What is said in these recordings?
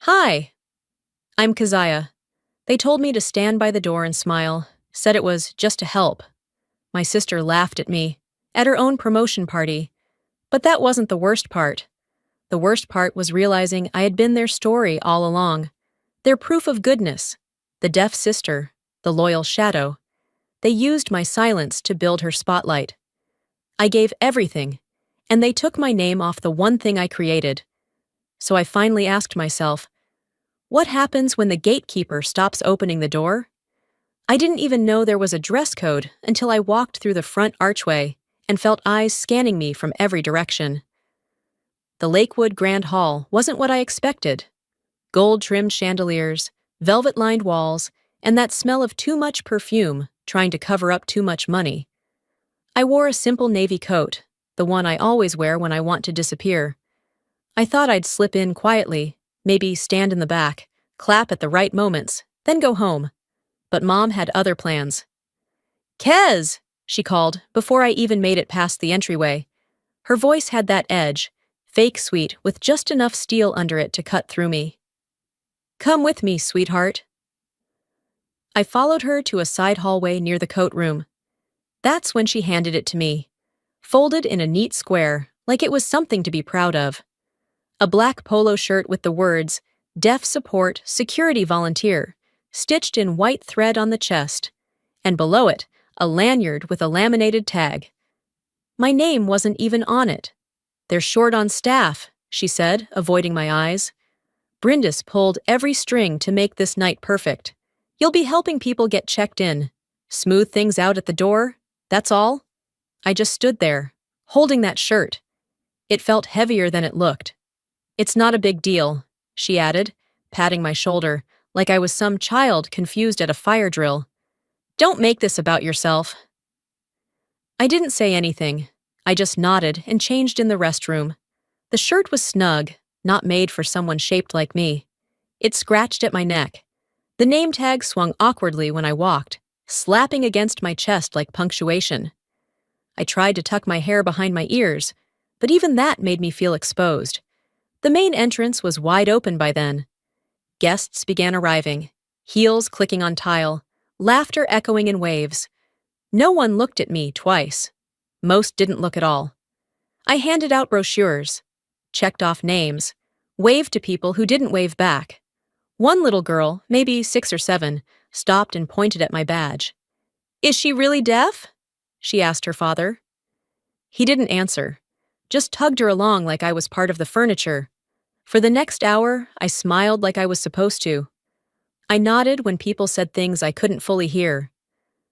Hi, I'm Keziah. They told me to stand by the door and smile, said it was just to help. My sister laughed at me, at her own promotion party. But that wasn't the worst part. The worst part was realizing I had been their story all along. Their proof of goodness. The deaf sister, the loyal shadow. They used my silence to build her spotlight. I gave everything, and they took my name off the one thing I created. So I finally asked myself, what happens when the gatekeeper stops opening the door? I didn't even know there was a dress code until I walked through the front archway and felt eyes scanning me from every direction. The Lakewood Grand Hall wasn't what I expected. Gold-trimmed chandeliers, velvet-lined walls, and that smell of too much perfume trying to cover up too much money. I wore a simple navy coat, the one I always wear when I want to disappear. I thought I'd slip in quietly, maybe stand in the back, clap at the right moments, then go home. But Mom had other plans. "Kez!" she called before I even made it past the entryway. Her voice had that edge, fake sweet with just enough steel under it to cut through me. "Come with me, sweetheart." I followed her to a side hallway near the coat room. That's when she handed it to me, folded in a neat square, like it was something to be proud of. A black polo shirt with the words, "Deaf Support Security Volunteer," stitched in white thread on the chest, and below it, a lanyard with a laminated tag. My name wasn't even on it. "They're short on staff," she said, avoiding my eyes. "Brindis pulled every string to make this night perfect. You'll be helping people get checked in. Smooth things out at the door, that's all." I just stood there, holding that shirt. It felt heavier than it looked. "It's not a big deal," she added, patting my shoulder, like I was some child confused at a fire drill. "Don't make this about yourself." I didn't say anything. I just nodded and changed in the restroom. The shirt was snug, not made for someone shaped like me. It scratched at my neck. The name tag swung awkwardly when I walked, slapping against my chest like punctuation. I tried to tuck my hair behind my ears, but even that made me feel exposed. The main entrance was wide open by then. Guests began arriving, heels clicking on tile, laughter echoing in waves. No one looked at me twice. Most didn't look at all. I handed out brochures, checked off names, waved to people who didn't wave back. One little girl, maybe 6 or 7, stopped and pointed at my badge. "Is she really deaf?" she asked her father. He didn't answer, just tugged her along like I was part of the furniture. For the next hour, I smiled like I was supposed to. I nodded when people said things I couldn't fully hear.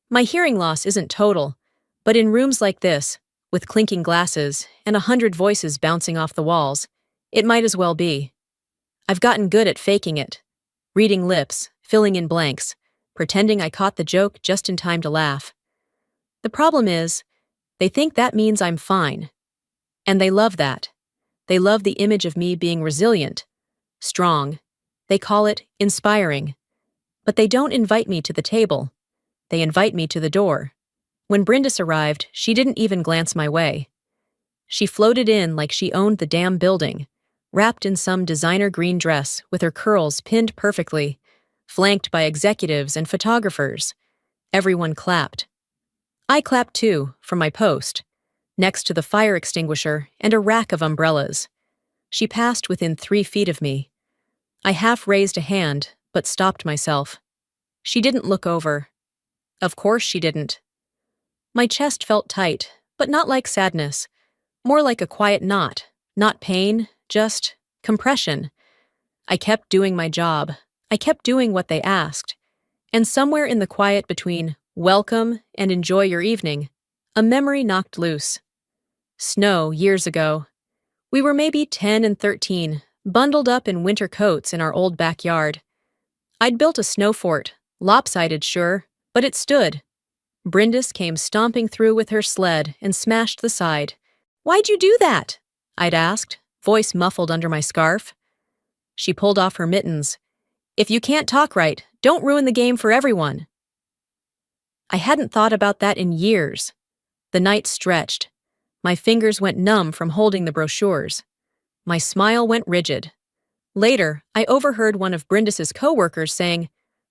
My hearing loss isn't total, but in rooms like this, with clinking glasses and 100 voices bouncing off the walls, it might as well be. I've gotten good at faking it, reading lips, filling in blanks, pretending I caught the joke just in time to laugh. The problem is, they think that means I'm fine. And they love that. They love the image of me being resilient, strong. They call it inspiring. But they don't invite me to the table. They invite me to the door. When Brindis arrived, she didn't even glance my way. She floated in like she owned the damn building, wrapped in some designer green dress with her curls pinned perfectly, flanked by executives and photographers. Everyone clapped. I clapped too, from my post, next to the fire extinguisher and a rack of umbrellas. She passed within 3 feet of me. I half raised a hand, but stopped myself. She didn't look over. Of course she didn't. My chest felt tight, but not like sadness. More like a quiet knot, not pain, just compression. I kept doing my job. I kept doing what they asked. And somewhere in the quiet between "welcome" and "enjoy your evening," a memory knocked loose. Snow years ago. We were maybe 10 and 13, bundled up in winter coats in our old backyard. I'd built a snow fort, lopsided sure, but it stood. Brindis came stomping through with her sled and smashed the side. "Why'd you do that?" I'd asked, voice muffled under my scarf. She pulled off her mittens. "If you can't talk right, don't ruin the game for everyone." I hadn't thought about that in years. The night stretched. My fingers went numb from holding the brochures. My smile went rigid. Later, I overheard one of Brindis's coworkers saying,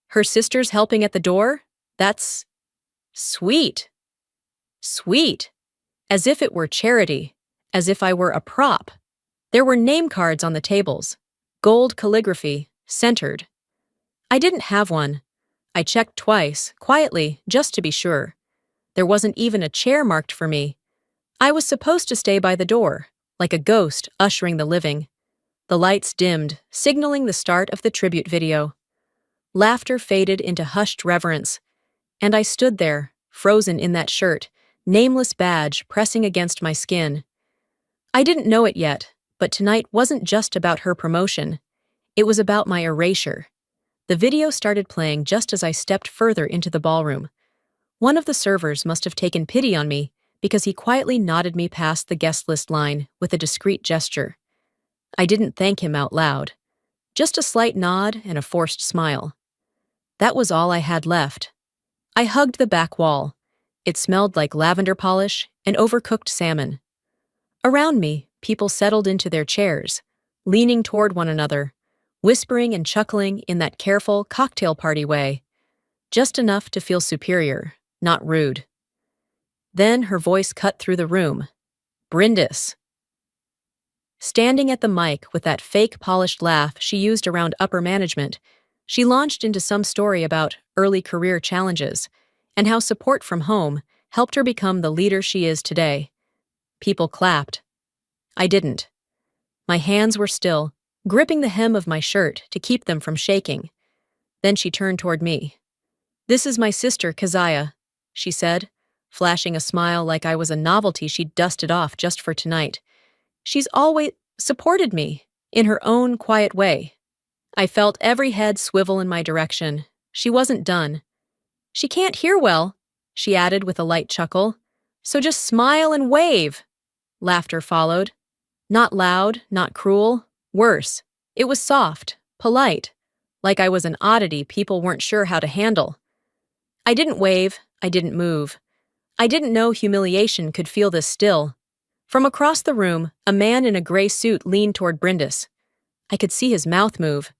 "Her sister's helping at the door? That's sweet. Sweet." As if it were charity. As if I were a prop. There were name cards on the tables. Gold calligraphy, centered. I didn't have one. I checked twice, quietly, just to be sure. There wasn't even a chair marked for me. I was supposed to stay by the door, like a ghost ushering the living. The lights dimmed, signaling the start of the tribute video. Laughter faded into hushed reverence, and I stood there, frozen in that shirt, nameless badge pressing against my skin. I didn't know it yet, but tonight wasn't just about her promotion. It was about my erasure. The video started playing just as I stepped further into the ballroom. One of the servers must have taken pity on me because he quietly nodded me past the guest list line with a discreet gesture. I didn't thank him out loud. Just a slight nod and a forced smile. That was all I had left. I hugged the back wall. It smelled like lavender polish and overcooked salmon. Around me, people settled into their chairs, leaning toward one another, whispering and chuckling in that careful cocktail party way, just enough to feel superior, not rude. Then her voice cut through the room. Brindis. Standing at the mic with that fake polished laugh she used around upper management, she launched into some story about early career challenges and how support from home helped her become the leader she is today. People clapped. I didn't. My hands were still, gripping the hem of my shirt to keep them from shaking. Then she turned toward me. "This is my sister, Keziah," she said, flashing a smile like I was a novelty she'd dusted off just for tonight. "She's always supported me, in her own quiet way." I felt every head swivel in my direction. She wasn't done. "She can't hear well," she added with a light chuckle. "So just smile and wave." Laughter followed. Not loud, not cruel. Worse. It was soft, polite, like I was an oddity people weren't sure how to handle. I didn't wave, I didn't move. I didn't know humiliation could feel this still. From across the room, a man in a gray suit leaned toward Brindis. I could see his mouth move.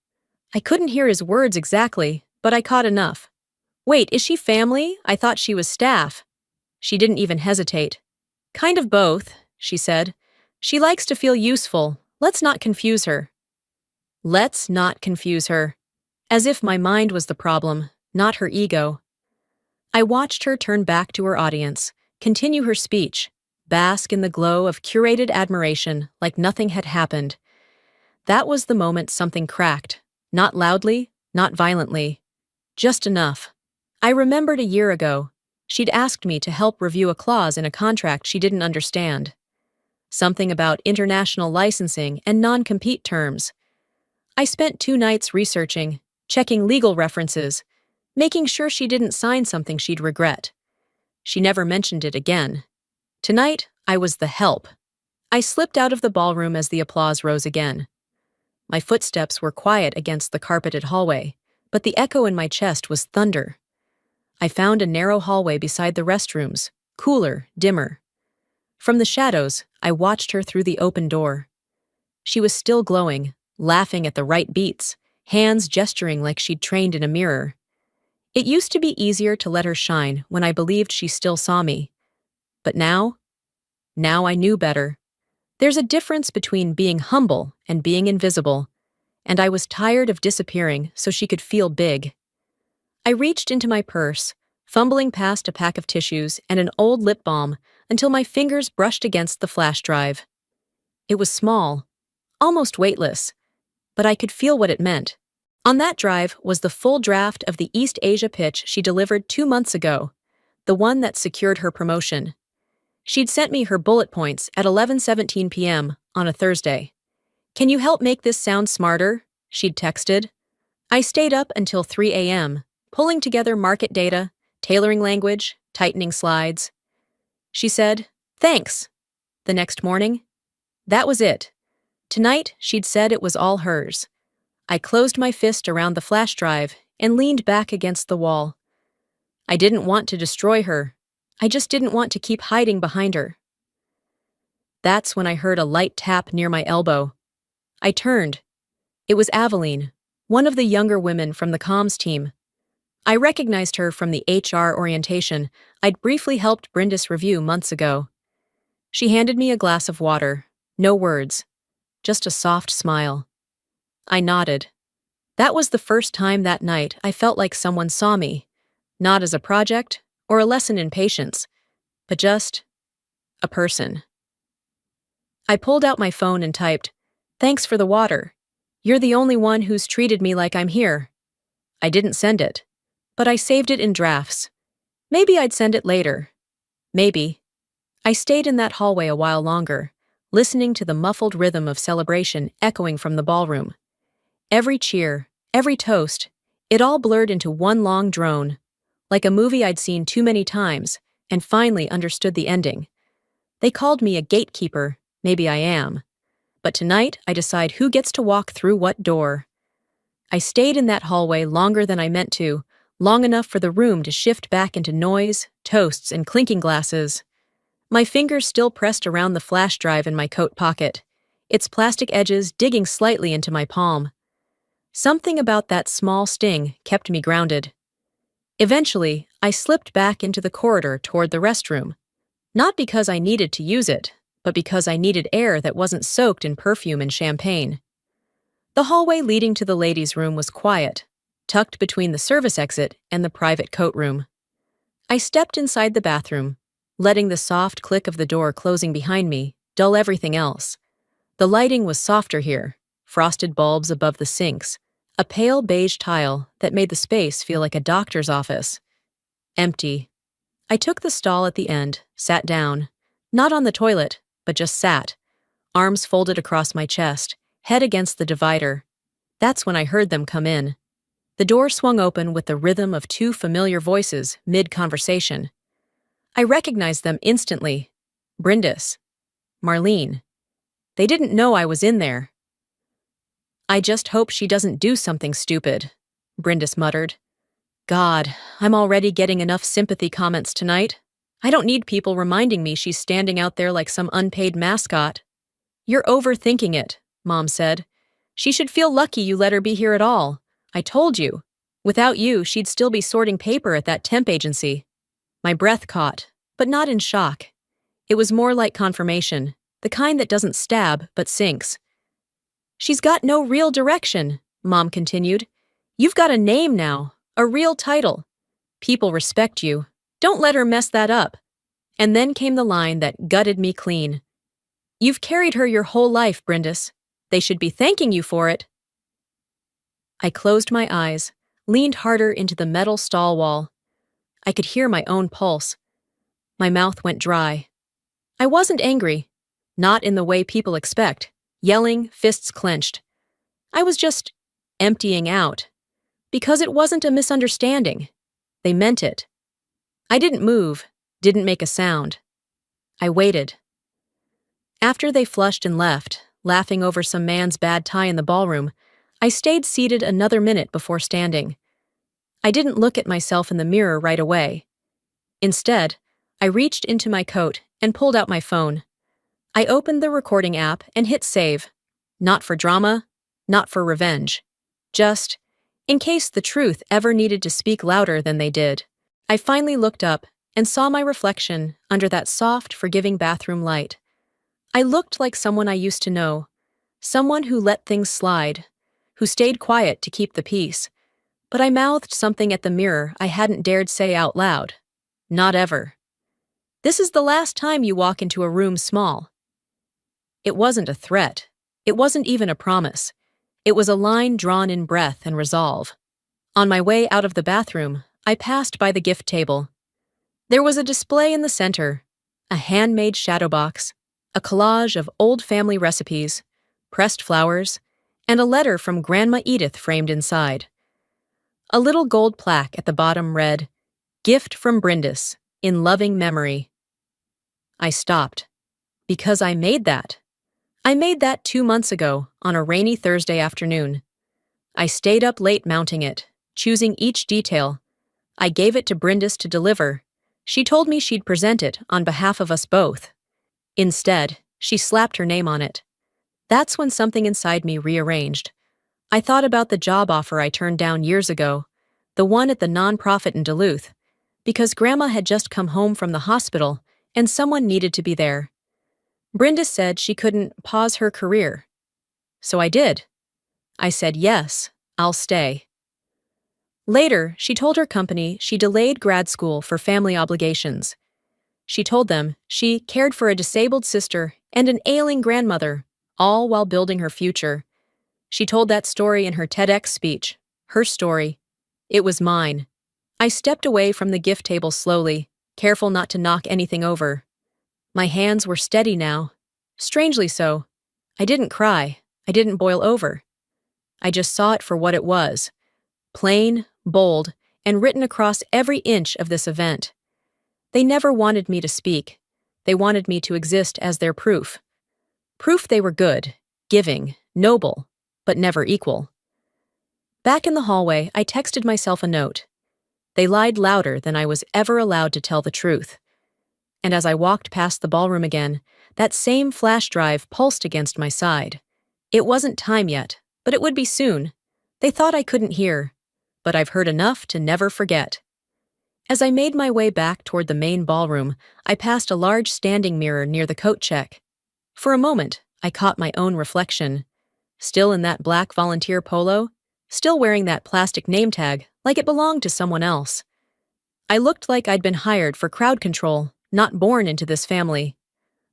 I couldn't hear his words exactly, but I caught enough. "Wait, is she family? I thought she was staff." She didn't even hesitate. "Kind of both," she said. "She likes to feel useful. Let's not confuse her." Let's not confuse her. As if my mind was the problem, not her ego. I watched her turn back to her audience, continue her speech, bask in the glow of curated admiration like nothing had happened. That was the moment something cracked. Not loudly, not violently. Just enough. I remembered a year ago, she'd asked me to help review a clause in a contract she didn't understand. Something about international licensing and non-compete terms. I spent 2 nights researching, checking legal references, making sure she didn't sign something she'd regret. She never mentioned it again. Tonight, I was the help. I slipped out of the ballroom as the applause rose again. My footsteps were quiet against the carpeted hallway, but the echo in my chest was thunder. I found a narrow hallway beside the restrooms, cooler, dimmer. From the shadows, I watched her through the open door. She was still glowing, laughing at the right beats, hands gesturing like she'd trained in a mirror. It used to be easier to let her shine when I believed she still saw me. But now I knew better. There's a difference between being humble and being invisible, and I was tired of disappearing so she could feel big. I reached into my purse, fumbling past a pack of tissues and an old lip balm until my fingers brushed against the flash drive. It was small, almost weightless, but I could feel what it meant. On that drive was the full draft of the East Asia pitch she delivered 2 months ago, the one that secured her promotion. She'd sent me her bullet points at 11:17 p.m. on a Thursday. "Can you help make this sound smarter?" she'd texted. I stayed up until 3 a.m., pulling together market data, tailoring language, tightening slides. She said, "Thanks," the next morning. That was it. Tonight, she'd said it was all hers. I closed my fist around the flash drive and leaned back against the wall. I didn't want to destroy her. I just didn't want to keep hiding behind her. That's when I heard a light tap near my elbow. I turned. It was Aveline, one of the younger women from the comms team. I recognized her from the HR orientation I'd briefly helped Brindis review months ago. She handed me a glass of water. No words, just a soft smile. I nodded. That was the first time that night I felt like someone saw me, not as a project or a lesson in patience, but just a person. I pulled out my phone and typed, "Thanks for the water. You're the only one who's treated me like I'm here." I didn't send it, but I saved it in drafts. Maybe I'd send it later. Maybe. I stayed in that hallway a while longer, listening to the muffled rhythm of celebration echoing from the ballroom. Every cheer, every toast, it all blurred into one long drone, like a movie I'd seen too many times and finally understood the ending. They called me a gatekeeper, maybe I am. But tonight I decide who gets to walk through what door. I stayed in that hallway longer than I meant to, long enough for the room to shift back into noise, toasts, and clinking glasses. My fingers still pressed around the flash drive in my coat pocket, its plastic edges digging slightly into my palm. Something about that small sting kept me grounded. Eventually, I slipped back into the corridor toward the restroom. Not because I needed to use it, but because I needed air that wasn't soaked in perfume and champagne. The hallway leading to the ladies' room was quiet, tucked between the service exit and the private coat room. I stepped inside the bathroom, letting the soft click of the door closing behind me dull everything else. The lighting was softer here, frosted bulbs above the sinks, a pale beige tile that made the space feel like a doctor's office. Empty. I took the stall at the end, sat down, not on the toilet, but just sat, arms folded across my chest, head against the divider. That's when I heard them come in. The door swung open with the rhythm of two familiar voices mid-conversation. I recognized them instantly. Brindis. Marlene. They didn't know I was in there. "I just hope she doesn't do something stupid," Brindis muttered. "God, I'm already getting enough sympathy comments tonight. I don't need people reminding me she's standing out there like some unpaid mascot." "You're overthinking it," Mom said. "She should feel lucky you let her be here at all. I told you. Without you, she'd still be sorting paper at that temp agency." My breath caught, but not in shock. It was more like confirmation, the kind that doesn't stab but sinks. "She's got no real direction," Mom continued. "You've got a name now, a real title. People respect you. Don't let her mess that up." And then came the line that gutted me clean. "You've carried her your whole life, Brindis. They should be thanking you for it." I closed my eyes, leaned harder into the metal stall wall. I could hear my own pulse. My mouth went dry. I wasn't angry, not in the way people expect, yelling, fists clenched. I was just emptying out, because it wasn't a misunderstanding. They meant it. I didn't move, didn't make a sound. I waited. After they flushed and left, laughing over some man's bad tie in the ballroom, I stayed seated another minute before standing. I didn't look at myself in the mirror right away. Instead, I reached into my coat and pulled out my phone. I opened the recording app and hit save. Not for drama, not for revenge. Just, in case the truth ever needed to speak louder than they did. I finally looked up and saw my reflection under that soft, forgiving bathroom light. I looked like someone I used to know, someone who let things slide, who stayed quiet to keep the peace. But I mouthed something at the mirror I hadn't dared say out loud. Not ever. "This is the last time you walk into a room small." It wasn't a threat. It wasn't even a promise. It was a line drawn in breath and resolve. On my way out of the bathroom, I passed by the gift table. There was a display in the center, a handmade shadow box, a collage of old family recipes, pressed flowers, and a letter from Grandma Edith framed inside. A little gold plaque at the bottom read, "Gift from Brindis, in loving memory." I stopped. Because I made that. I made that 2 months ago, on a rainy Thursday afternoon. I stayed up late mounting it, choosing each detail. I gave it to Brindis to deliver. She told me she'd present it on behalf of us both. Instead, she slapped her name on it. That's when something inside me rearranged. I thought about the job offer I turned down years ago, the one at the nonprofit in Duluth, because Grandma had just come home from the hospital and someone needed to be there. Brenda said she couldn't pause her career. So I did. I said, yes, I'll stay. Later, she told her company she delayed grad school for family obligations. She told them she cared for a disabled sister and an ailing grandmother, all while building her future. She told that story in her TEDx speech. Her story. It was mine. I stepped away from the gift table slowly, careful not to knock anything over. My hands were steady now. Strangely so. I didn't cry. I didn't boil over. I just saw it for what it was. Plain, bold, and written across every inch of this event. They never wanted me to speak. They wanted me to exist as their proof. Proof they were good, giving, noble, but never equal. Back in the hallway, I texted myself a note. They lied louder than I was ever allowed to tell the truth. And as I walked past the ballroom again, that same flash drive pulsed against my side. It wasn't time yet, but it would be soon. They thought I couldn't hear, but I've heard enough to never forget. As I made my way back toward the main ballroom, I passed a large standing mirror near the coat check. For a moment, I caught my own reflection. Still in that black volunteer polo, still wearing that plastic name tag like it belonged to someone else. I looked like I'd been hired for crowd control, not born into this family.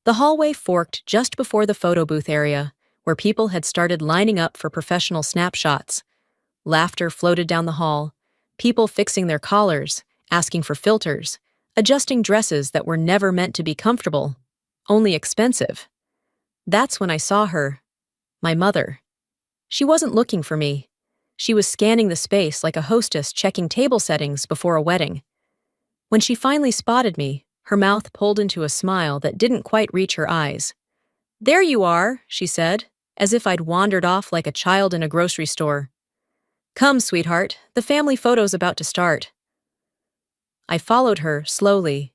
The hallway forked just before the photo booth area, where people had started lining up for professional snapshots. Laughter floated down the hall, people fixing their collars, asking for filters, adjusting dresses that were never meant to be comfortable, only expensive. That's when I saw her, my mother. She wasn't looking for me. She was scanning the space like a hostess checking table settings before a wedding. When she finally spotted me, her mouth pulled into a smile that didn't quite reach her eyes. "There you are," she said, as if I'd wandered off like a child in a grocery store. "Come, sweetheart, the family photo's about to start." I followed her slowly.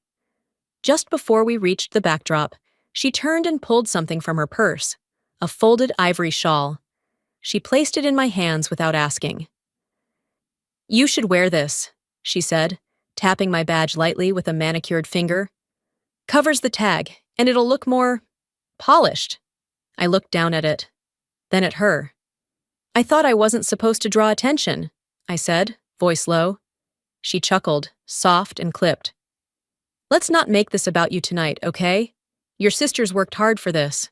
Just before we reached the backdrop, she turned and pulled something from her purse, a folded ivory shawl. She placed it in my hands without asking. "You should wear this," she said, tapping my badge lightly with a manicured finger. "Covers the tag, and it'll look more polished." I looked down at it, then at her. "I thought I wasn't supposed to draw attention," I said, voice low. She chuckled, soft and clipped. "Let's not make this about you tonight, okay? Your sister's worked hard for this."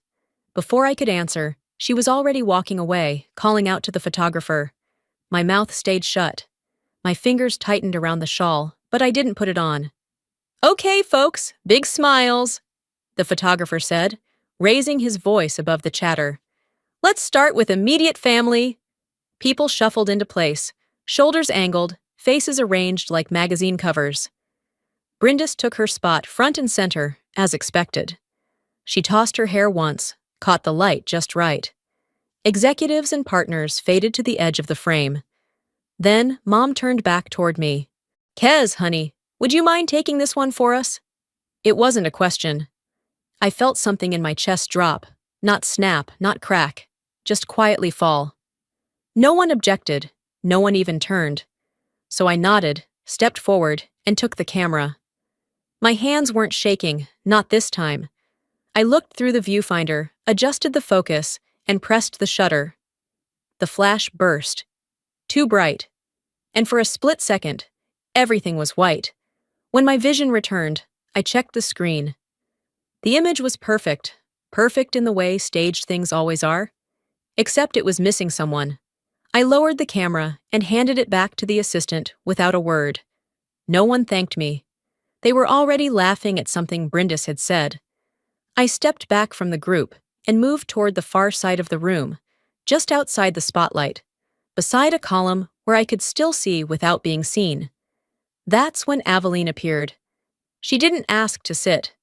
Before I could answer, she was already walking away, calling out to the photographer. My mouth stayed shut. My fingers tightened around the shawl, but I didn't put it on. "Okay, folks, big smiles," the photographer said, raising his voice above the chatter. "Let's start with immediate family." People shuffled into place, shoulders angled, faces arranged like magazine covers. Brindis took her spot front and center, as expected. She tossed her hair once, caught the light just right. Executives and partners faded to the edge of the frame. Then Mom turned back toward me. "Kez, honey, would you mind taking this one for us?" It wasn't a question. I felt something in my chest drop, not snap, not crack, just quietly fall. No one objected, no one even turned. So I nodded, stepped forward, and took the camera. My hands weren't shaking, not this time. I looked through the viewfinder, adjusted the focus, and pressed the shutter. The flash burst. Too bright. And for a split second, everything was white. When my vision returned, I checked the screen. The image was perfect, perfect in the way staged things always are. Except it was missing someone. I lowered the camera and handed it back to the assistant without a word. No one thanked me. They were already laughing at something Brindis had said. I stepped back from the group and moved toward the far side of the room, just outside the spotlight, beside a column where I could still see without being seen. That's when Aveline appeared. She didn't ask to sit.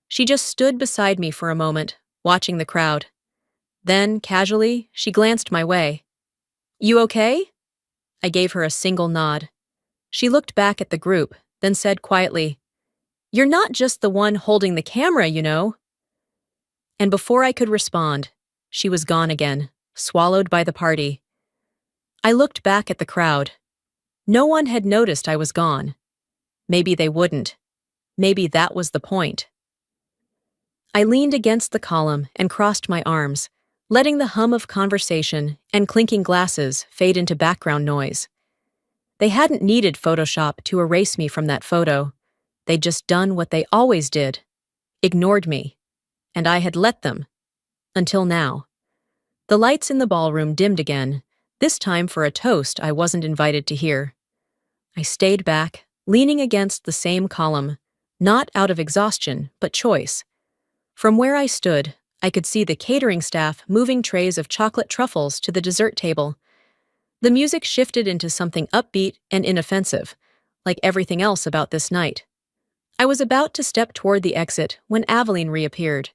She just stood beside me for a moment, watching the crowd. Then, casually, she glanced my way. "You okay?" I gave her a single nod. She looked back at the group, then said quietly, "You're not just the one holding the camera, you know." And before I could respond, she was gone again, swallowed by the party. I looked back at the crowd. No one had noticed I was gone. Maybe they wouldn't. Maybe that was the point. I leaned against the column and crossed my arms, letting the hum of conversation and clinking glasses fade into background noise. They hadn't needed Photoshop to erase me from that photo. They'd just done what they always did, ignored me, and I had let them. Until now. The lights in the ballroom dimmed again, this time for a toast I wasn't invited to hear. I stayed back, leaning against the same column, not out of exhaustion, but choice. From where I stood, I could see the catering staff moving trays of chocolate truffles to the dessert table. The music shifted into something upbeat and inoffensive, like everything else about this night. I was about to step toward the exit when Aveline reappeared.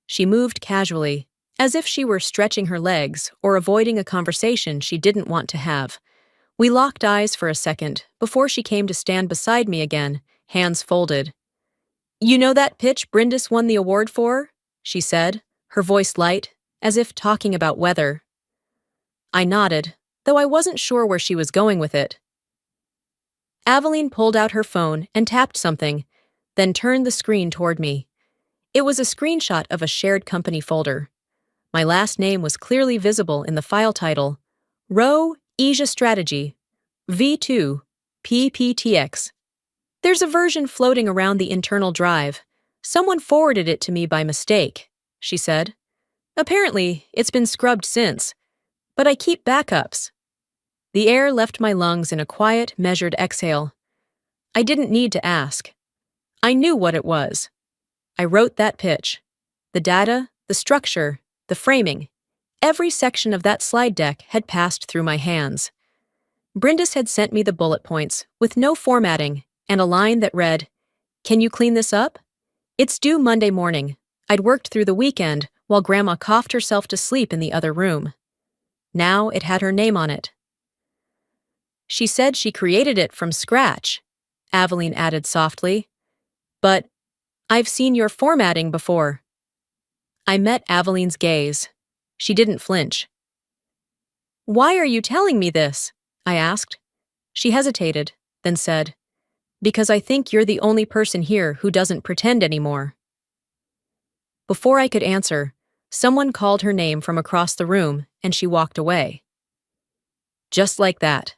She moved casually, as if she were stretching her legs or avoiding a conversation she didn't want to have. We locked eyes for a second before she came to stand beside me again, hands folded. "You know that pitch Brindis won the award for?" she said, her voice light, as if talking about weather. I nodded, though I wasn't sure where she was going with it. Aveline pulled out her phone and tapped something, then turned the screen toward me. It was a screenshot of a shared company folder. My last name was clearly visible in the file title, Row Asia Strategy, V2, PPTX. "There's a version floating around the internal drive. Someone forwarded it to me by mistake," she said. "Apparently, it's been scrubbed since, but I keep backups." The air left my lungs in a quiet, measured exhale. I didn't need to ask. I knew what it was. I wrote that pitch. The data, the structure, the framing. Every section of that slide deck had passed through my hands. Brindis had sent me the bullet points, with no formatting, and a line that read, "Can you clean this up? It's due Monday morning. I'd worked through the weekend while Grandma coughed herself to sleep in the other room." Now it had her name on it. "She said she created it from scratch," Aveline added softly. "But I've seen your formatting before." I met Aveline's gaze. She didn't flinch. "Why are you telling me this?" I asked. She hesitated, then said, "Because I think you're the only person here who doesn't pretend anymore." Before I could answer, someone called her name from across the room and she walked away. Just like that.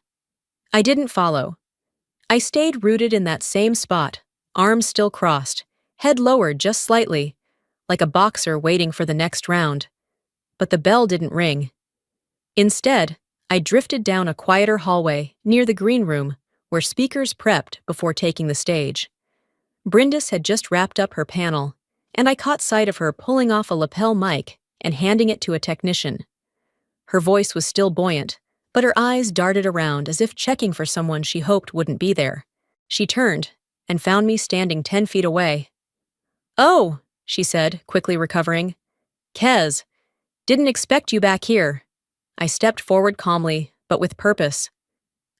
I didn't follow. I stayed rooted in that same spot, arms still crossed, head lowered just slightly, like a boxer waiting for the next round. But the bell didn't ring. Instead, I drifted down a quieter hallway near the green room where speakers prepped before taking the stage. Brindis had just wrapped up her panel, and I caught sight of her pulling off a lapel mic and handing it to a technician. Her voice was still buoyant, but her eyes darted around as if checking for someone she hoped wouldn't be there. She turned and found me standing 10 feet away. "Oh," she said, quickly recovering. "Kez, didn't expect you back here." I stepped forward calmly, but with purpose.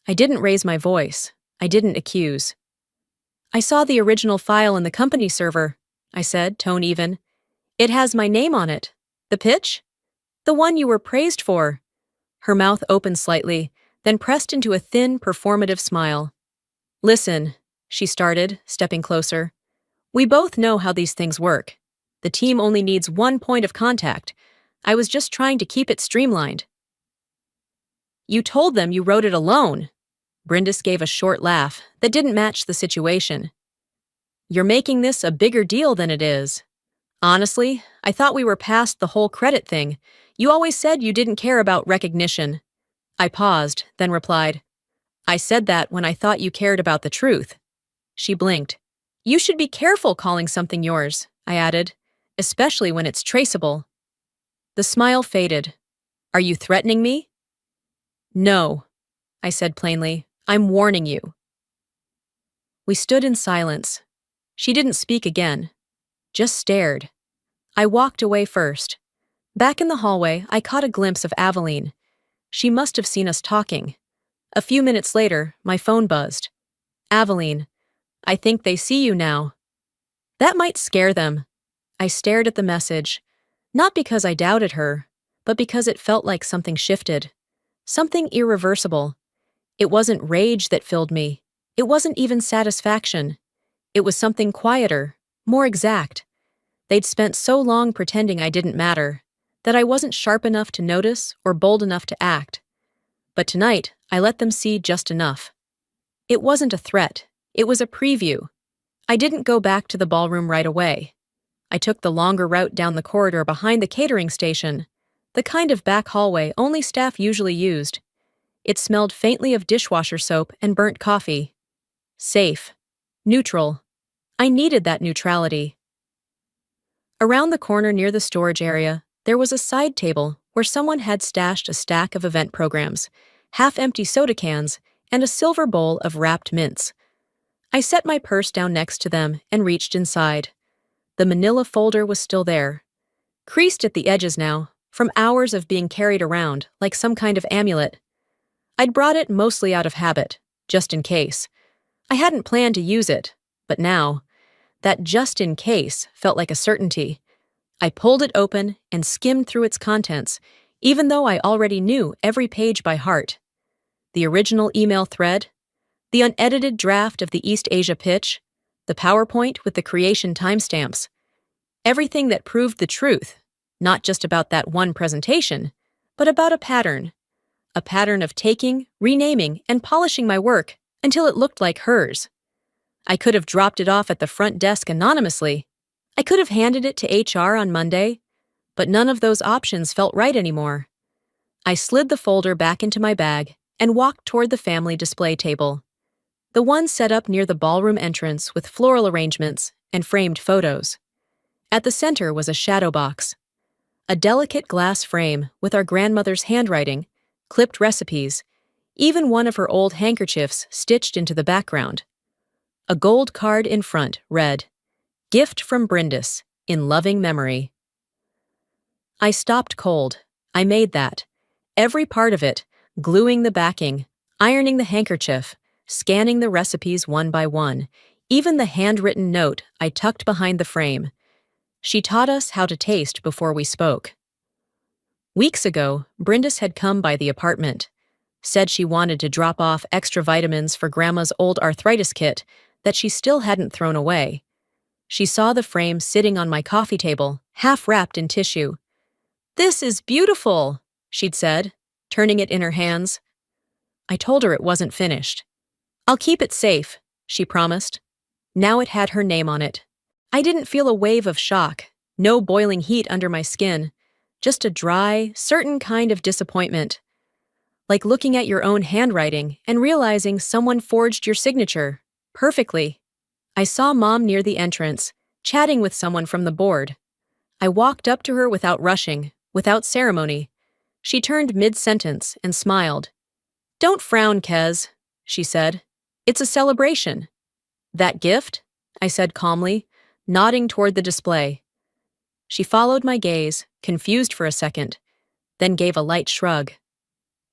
I didn't raise my voice. I didn't accuse. "I saw the original file in the company server," I said, tone even. "It has my name on it. The pitch? The one you were praised for." Her mouth opened slightly, then pressed into a thin, performative smile. "Listen," she started, stepping closer. "We both know how these things work. The team only needs one point of contact. I was just trying to keep it streamlined." "You told them you wrote it alone." Brindis gave a short laugh that didn't match the situation. "You're making this a bigger deal than it is. Honestly, I thought we were past the whole credit thing. You always said you didn't care about recognition." I paused, then replied, "I said that when I thought you cared about the truth." She blinked. "You should be careful calling something yours," I added, "especially when it's traceable." The smile faded. "Are you threatening me?" "No," I said plainly. "I'm warning you." We stood in silence. She didn't speak again, just stared. I walked away first. Back in the hallway, I caught a glimpse of Aveline. She must have seen us talking. A few minutes later, my phone buzzed. "Aveline, I think they see you now." That might scare them. I stared at the message, not because I doubted her, but because it felt like something shifted. Something irreversible. It wasn't rage that filled me. It wasn't even satisfaction. It was something quieter, more exact. They'd spent so long pretending I didn't matter, that I wasn't sharp enough to notice or bold enough to act. But tonight, I let them see just enough. It wasn't a threat. It was a preview. I didn't go back to the ballroom right away. I took the longer route down the corridor behind the catering station, the kind of back hallway only staff usually used. It smelled faintly of dishwasher soap and burnt coffee. Safe. Neutral. I needed that neutrality. Around the corner near the storage area, there was a side table where someone had stashed a stack of event programs, half-empty soda cans, and a silver bowl of wrapped mints. I set my purse down next to them and reached inside. The manila folder was still there, creased at the edges now, from hours of being carried around like some kind of amulet. I'd brought it mostly out of habit, just in case. I hadn't planned to use it, but now, that just in case felt like a certainty. I pulled it open and skimmed through its contents, even though I already knew every page by heart. The original email thread, the unedited draft of the East Asia pitch, the PowerPoint with the creation timestamps. Everything that proved the truth, not just about that one presentation, but about a pattern. A pattern of taking, renaming, and polishing my work until it looked like hers. I could have dropped it off at the front desk anonymously. I could have handed it to HR on Monday, but none of those options felt right anymore. I slid the folder back into my bag and walked toward the family display table, the one set up near the ballroom entrance with floral arrangements and framed photos. At the center was a shadow box, a delicate glass frame with our grandmother's handwriting, clipped recipes, even one of her old handkerchiefs stitched into the background. A gold card in front read, "Gift from Brindis, in loving memory." I stopped cold. I made that. Every part of it, gluing the backing, ironing the handkerchief, scanning the recipes one by one, even the handwritten note I tucked behind the frame. She taught us how to taste before we spoke. Weeks ago, Brindis had come by the apartment, said she wanted to drop off extra vitamins for Grandma's old arthritis kit that she still hadn't thrown away. She saw the frame sitting on my coffee table, half wrapped in tissue. "This is beautiful," she'd said, turning it in her hands. I told her it wasn't finished. "I'll keep it safe," she promised. Now it had her name on it. I didn't feel a wave of shock, no boiling heat under my skin, just a dry, certain kind of disappointment. Like looking at your own handwriting and realizing someone forged your signature, perfectly. I saw Mom near the entrance, chatting with someone from the board. I walked up to her without rushing, without ceremony. She turned mid-sentence and smiled. "Don't frown, Kez," she said. "It's a celebration." "That gift?" I said calmly, nodding toward the display. She followed my gaze, confused for a second, then gave a light shrug.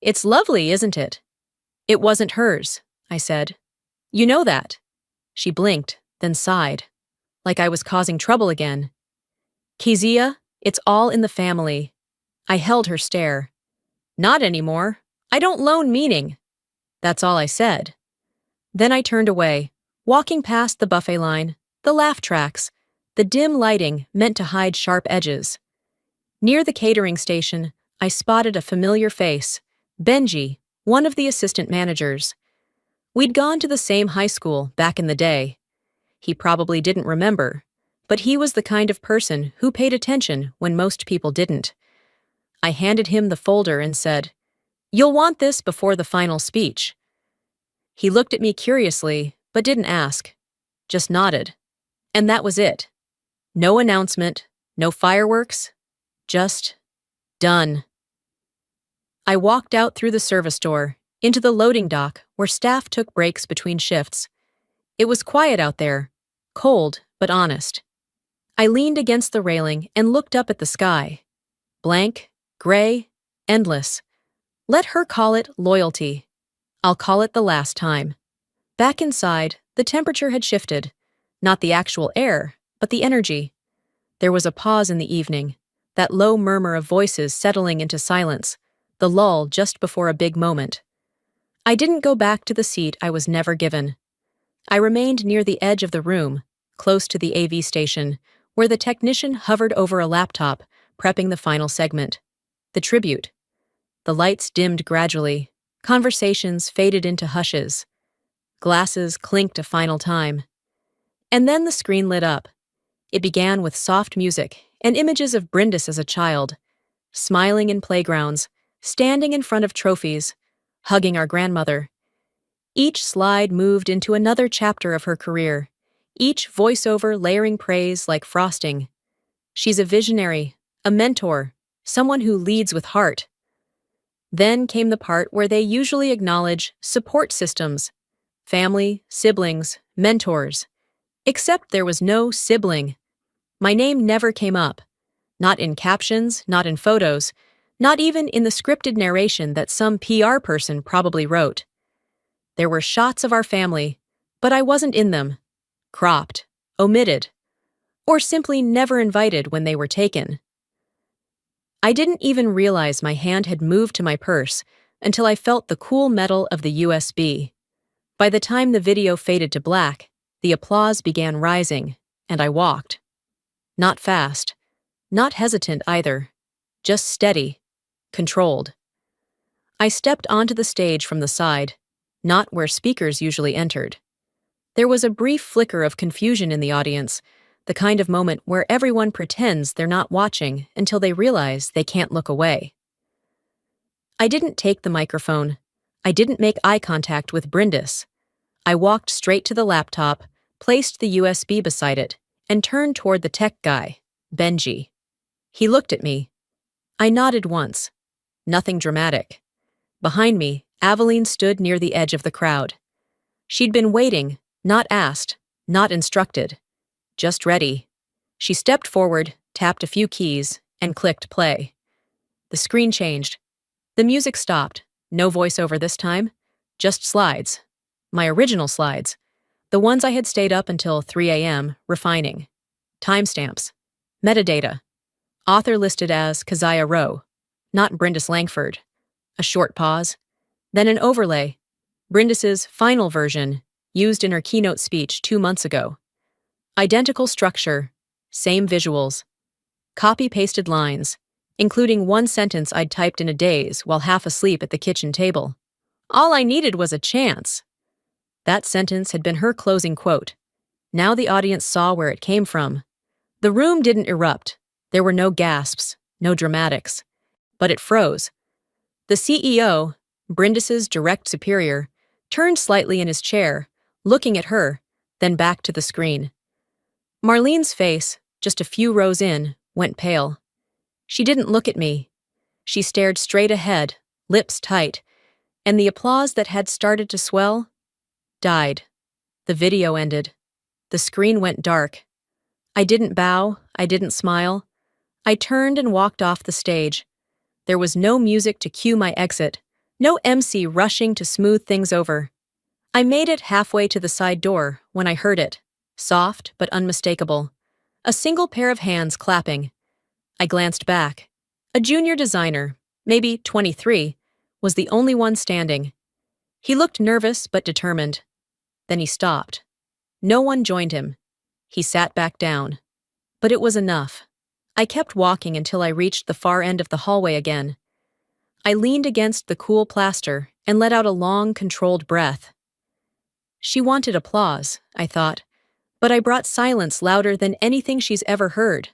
"It's lovely, isn't it?" "It wasn't hers," I said. "You know that." She blinked, then sighed, like I was causing trouble again. "Kezia, it's all in the family." I held her stare. "Not anymore. I don't loan meaning." That's all I said. Then I turned away, walking past the buffet line, the laugh tracks, the dim lighting meant to hide sharp edges. Near the catering station, I spotted a familiar face, Benji, one of the assistant managers. We'd gone to the same high school back in the day. He probably didn't remember, but he was the kind of person who paid attention when most people didn't. I handed him the folder and said, "You'll want this before the final speech." He looked at me curiously, but didn't ask, just nodded. And that was it. No announcement, no fireworks, just done. I walked out through the service door, into the loading dock where staff took breaks between shifts. It was quiet out there, cold but honest. I leaned against the railing and looked up at the sky. Blank, gray, endless. Let her call it loyalty. I'll call it the last time. Back inside, the temperature had shifted. Not the actual air, but the energy. There was a pause in the evening, that low murmur of voices settling into silence, the lull just before a big moment. I didn't go back to the seat I was never given. I remained near the edge of the room, close to the AV station, where the technician hovered over a laptop, prepping the final segment. The tribute. The lights dimmed gradually. Conversations faded into hushes. Glasses clinked a final time. And then the screen lit up. It began with soft music and images of Brindis as a child, smiling in playgrounds, standing in front of trophies, hugging our grandmother. Each slide moved into another chapter of her career, each voiceover layering praise like frosting. She's a visionary, a mentor, someone who leads with heart. Then came the part where they usually acknowledge support systems, family, siblings, mentors. Except there was no sibling. My name never came up. Not in captions, not in photos, not even in the scripted narration that some PR person probably wrote. There were shots of our family, but I wasn't in them. Cropped, omitted, or simply never invited when they were taken. I didn't even realize my hand had moved to my purse until I felt the cool metal of the USB. By the time the video faded to black, the applause began rising, and I walked. Not fast, not hesitant either, just steady, controlled. I stepped onto the stage from the side, not where speakers usually entered. There was a brief flicker of confusion in the audience, the kind of moment where everyone pretends they're not watching until they realize they can't look away. I didn't take the microphone. I didn't make eye contact with Brindis. I walked straight to the laptop, placed the USB beside it, and turned toward the tech guy, Benji. He looked at me. I nodded once. Nothing dramatic. Behind me, Aveline stood near the edge of the crowd. She'd been waiting, not asked, not instructed. Just ready. She stepped forward, tapped a few keys, and clicked play. The screen changed. The music stopped. No voiceover this time. Just slides. My original slides. The ones I had stayed up until 3 a.m. refining. Timestamps. Metadata. Author listed as Keziah Rowe, not Brindis Langford. A short pause. Then an overlay. Brindis's final version, used in her keynote speech 2 months ago. Identical structure. Same visuals. Copy-pasted lines, including one sentence I'd typed in a daze while half asleep at the kitchen table. All I needed was a chance. That sentence had been her closing quote. Now the audience saw where it came from. The room didn't erupt. There were no gasps, no dramatics. But it froze. The CEO, Brindis's direct superior, turned slightly in his chair, looking at her, then back to the screen. Marlene's face, just a few rows in, went pale. She didn't look at me. She stared straight ahead, lips tight, and the applause that had started to swell died. The video ended. The screen went dark. I didn't bow, I didn't smile. I turned and walked off the stage. There was no music to cue my exit, no MC rushing to smooth things over. I made it halfway to the side door when I heard it, soft but unmistakable. A single pair of hands clapping. I glanced back. A junior designer, maybe 23, was the only one standing. He looked nervous but determined. Then he stopped. No one joined him. He sat back down. But it was enough. I kept walking until I reached the far end of the hallway again. I leaned against the cool plaster and let out a long, controlled breath. She wanted applause, I thought, but I brought silence louder than anything she's ever heard.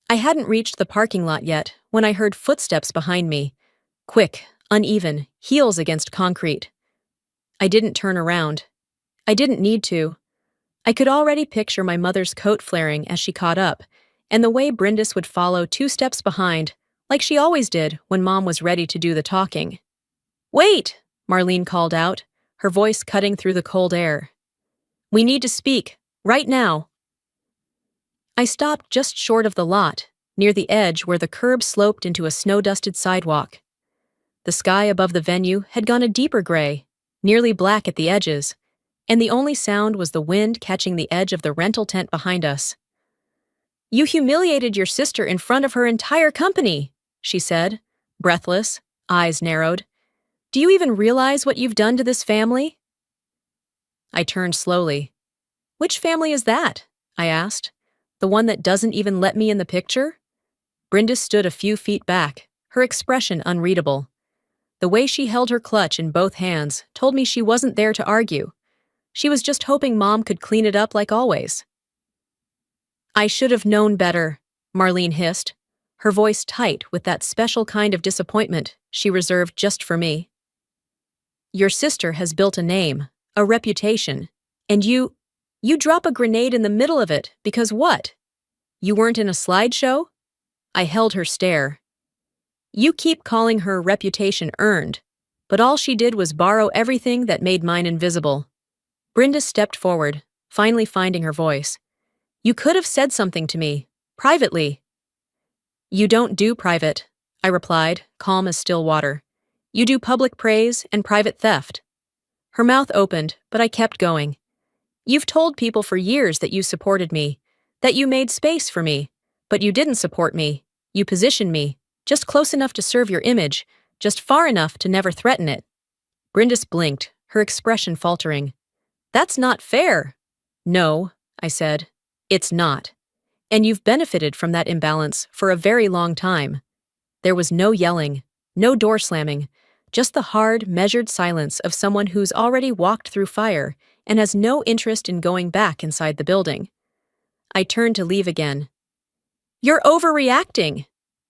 I hadn't reached the parking lot yet when I heard footsteps behind me. Quick, uneven, heels against concrete. I didn't turn around. I didn't need to. I could already picture my mother's coat flaring as she caught up, and the way Brindis would follow 2 steps behind, like she always did when Mom was ready to do the talking. "Wait!" Marlene called out, her voice cutting through the cold air. "We need to speak, right now." I stopped just short of the lot, near the edge where the curb sloped into a snow-dusted sidewalk. The sky above the venue had gone a deeper gray, nearly black at the edges, and the only sound was the wind catching the edge of the rental tent behind us. "You humiliated your sister in front of her entire company," she said, breathless, eyes narrowed. Do you even realize what you've done to this family? I turned slowly. Which family is that? I asked. The one that doesn't even let me in the picture? Brenda stood a few feet back, her expression unreadable. The way she held her clutch in both hands told me she wasn't there to argue. She was just hoping Mom could clean it up like always. I should have known better, Marlene hissed, her voice tight with that special kind of disappointment she reserved just for me. Your sister has built a name, a reputation, and you drop a grenade in the middle of it because what? You weren't in a slideshow? I held her stare. You keep calling her reputation earned, but all she did was borrow everything that made mine invisible. Brenda stepped forward, finally finding her voice. You could have said something to me, privately. You don't do private, I replied, calm as still water. You do public praise and private theft. Her mouth opened, but I kept going. You've told people for years that you supported me, that you made space for me, but you didn't support me. You positioned me, just close enough to serve your image, just far enough to never threaten it. Brindis blinked, her expression faltering. That's not fair. No, I said. It's not. And you've benefited from that imbalance for a very long time. There was no yelling, no door slamming, just the hard, measured silence of someone who's already walked through fire and has no interest in going back inside the building. I turned to leave again. You're overreacting,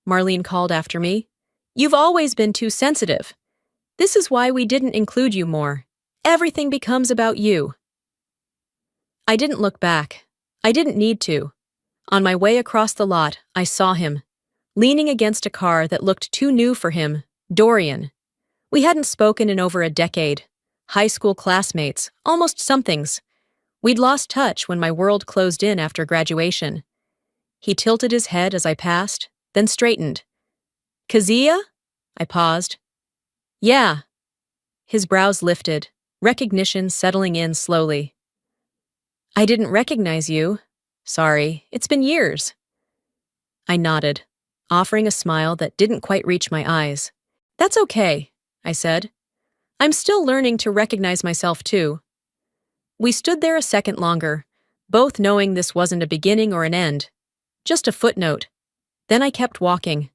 Marlene called after me. You've always been too sensitive. This is why we didn't include you more. Everything becomes about you. I didn't look back. I didn't need to. On my way across the lot, I saw him, leaning against a car that looked too new for him, Dorian. We hadn't spoken in over a decade. High school classmates, almost somethings. We'd lost touch when my world closed in after graduation. He tilted his head as I passed, then straightened. Kazia? I paused. Yeah. His brows lifted, recognition settling in slowly. I didn't recognize you. Sorry, it's been years. I nodded, offering a smile that didn't quite reach my eyes. That's okay, I said. I'm still learning to recognize myself too. We stood there a second longer, both knowing this wasn't a beginning or an end, just a footnote. Then I kept walking.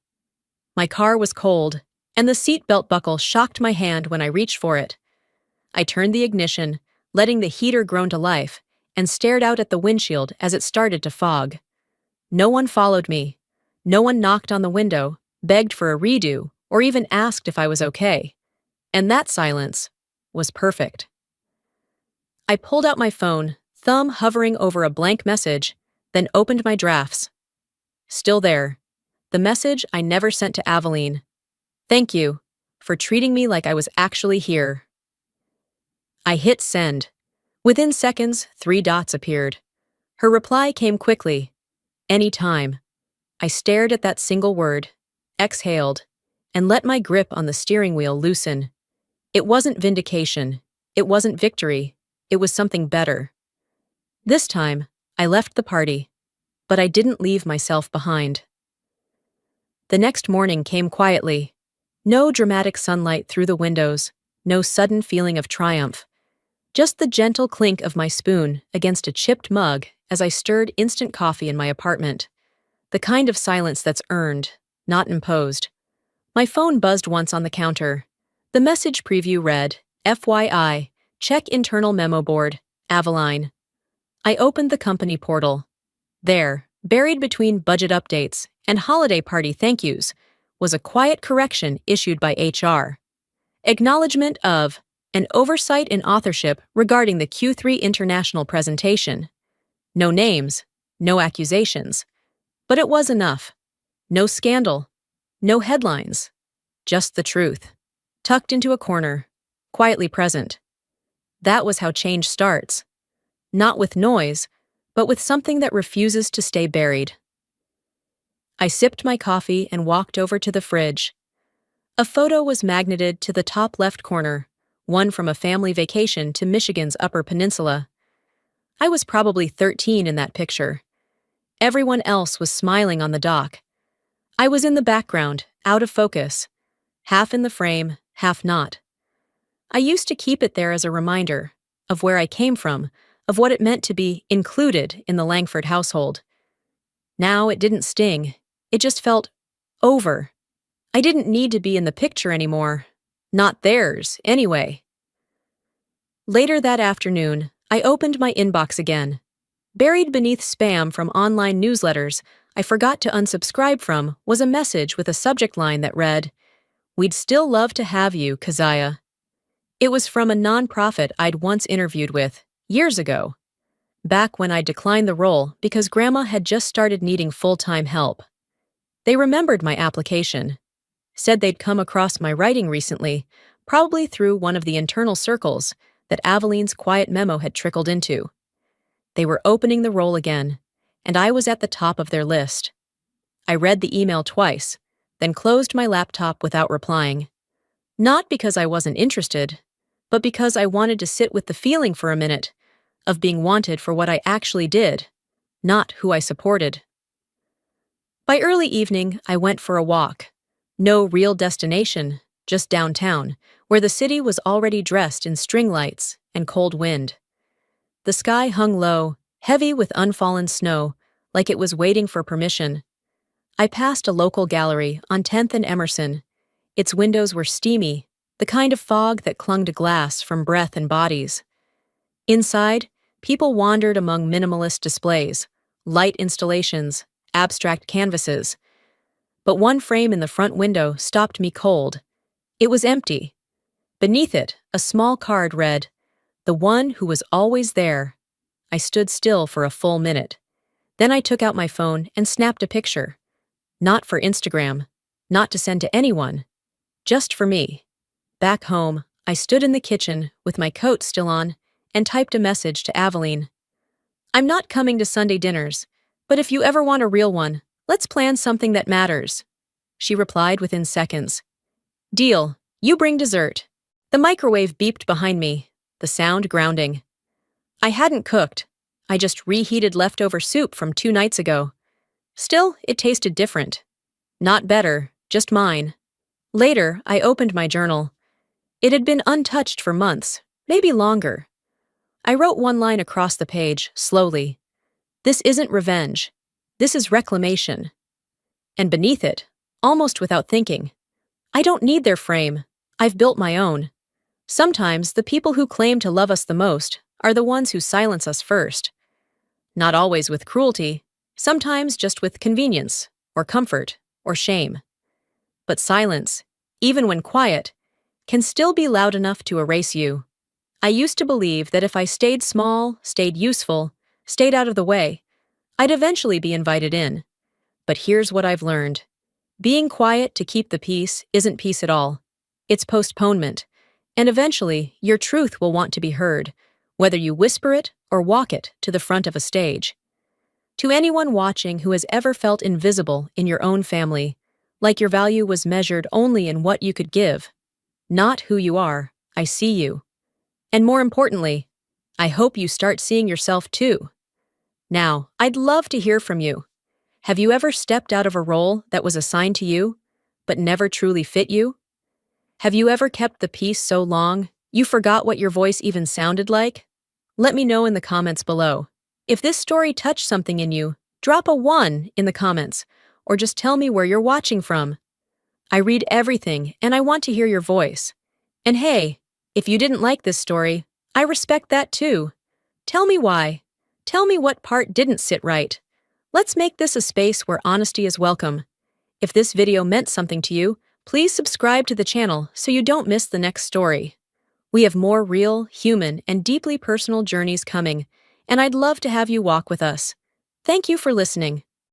My car was cold, and the seatbelt buckle shocked my hand when I reached for it. I turned the ignition, letting the heater groan to life, and stared out at the windshield as it started to fog. No one followed me. No one knocked on the window, begged for a redo, or even asked if I was okay. And that silence was perfect. I pulled out my phone, thumb hovering over a blank message, then opened my drafts. Still there. The message I never sent to Aveline. Thank you for treating me like I was actually here. I hit send. Within seconds, 3 dots appeared. Her reply came quickly. Anytime. I stared at that single word, exhaled, and let my grip on the steering wheel loosen. It wasn't vindication. It wasn't victory. It was something better. This time, I left the party, but I didn't leave myself behind. The next morning came quietly. No dramatic sunlight through the windows, no sudden feeling of triumph. Just the gentle clink of my spoon against a chipped mug as I stirred instant coffee in my apartment. The kind of silence that's earned, not imposed. My phone buzzed once on the counter. The message preview read, FYI, check internal memo board, Aveline. I opened the company portal. There, buried between budget updates and holiday party thank yous, was a quiet correction issued by HR. Acknowledgement of an oversight in authorship regarding the Q3 international presentation. No names, no accusations. But it was enough. No scandal, no headlines. Just the truth. Tucked into a corner, quietly present. That was how change starts. Not with noise, but with something that refuses to stay buried. I sipped my coffee and walked over to the fridge. A photo was magneted to the top left corner, one from a family vacation to Michigan's Upper Peninsula. I was probably 13 in that picture. Everyone else was smiling on the dock. I was in the background, out of focus, half in the frame, half not. I used to keep it there as a reminder of where I came from, of what it meant to be included in the Langford household. Now it didn't sting. It just felt over. I didn't need to be in the picture anymore. Not theirs, anyway. Later that afternoon, I opened my inbox again. Buried beneath spam from online newsletters I forgot to unsubscribe from was a message with a subject line that read, "We'd still love to have you, Keziah." It was from a nonprofit I'd once interviewed with, years ago, back when I declined the role because Grandma had just started needing full-time help. They remembered my application, said they'd come across my writing recently, probably through one of the internal circles that Aveline's quiet memo had trickled into. They were opening the role again, and I was at the top of their list. I read the email twice, then closed my laptop without replying. Not because I wasn't interested, but because I wanted to sit with the feeling for a minute of being wanted for what I actually did, not who I supported. By early evening, I went for a walk. No real destination, just downtown, where the city was already dressed in string lights and cold wind. The sky hung low, heavy with unfallen snow, like it was waiting for permission. I passed a local gallery on 10th and Emerson. Its windows were steamy, the kind of fog that clung to glass from breath and bodies. Inside, people wandered among minimalist displays, light installations, abstract canvases. But one frame in the front window stopped me cold. It was empty. Beneath it, a small card read, "The one who was always there." I stood still for a full minute. Then I took out my phone and snapped a picture. Not for Instagram, not to send to anyone, just for me. Back home, I stood in the kitchen with my coat still on and typed a message to Aveline. "I'm not coming to Sunday dinners, but if you ever want a real one, let's plan something that matters." She replied within seconds. "Deal, you bring dessert." The microwave beeped behind me, the sound grounding. I hadn't cooked. I just reheated leftover soup from 2 nights ago. Still, it tasted different. Not better, just mine. Later, I opened my journal. It had been untouched for months, maybe longer. I wrote one line across the page, slowly. "This isn't revenge. This is reclamation." And beneath it, almost without thinking, "I don't need their frame. I've built my own." Sometimes the people who claim to love us the most are the ones who silence us first. Not always with cruelty, sometimes just with convenience, or comfort, or shame. But silence, even when quiet, can still be loud enough to erase you. I used to believe that if I stayed small, stayed useful, stayed out of the way, I'd eventually be invited in. But here's what I've learned. Being quiet to keep the peace isn't peace at all. It's postponement. And eventually, your truth will want to be heard, whether you whisper it or walk it to the front of a stage. To anyone watching who has ever felt invisible in your own family, like your value was measured only in what you could give, not who you are, I see you. And more importantly, I hope you start seeing yourself too. Now, I'd love to hear from you. Have you ever stepped out of a role that was assigned to you, but never truly fit you? Have you ever kept the peace so long you forgot what your voice even sounded like? Let me know in the comments below. If this story touched something in you, drop a 1 in the comments, or just tell me where you're watching from. I read everything, and I want to hear your voice. And hey, if you didn't like this story, I respect that too. Tell me why. Tell me what part didn't sit right. Let's make this a space where honesty is welcome. If this video meant something to you, please subscribe to the channel so you don't miss the next story. We have more real, human, and deeply personal journeys coming, and I'd love to have you walk with us. Thank you for listening.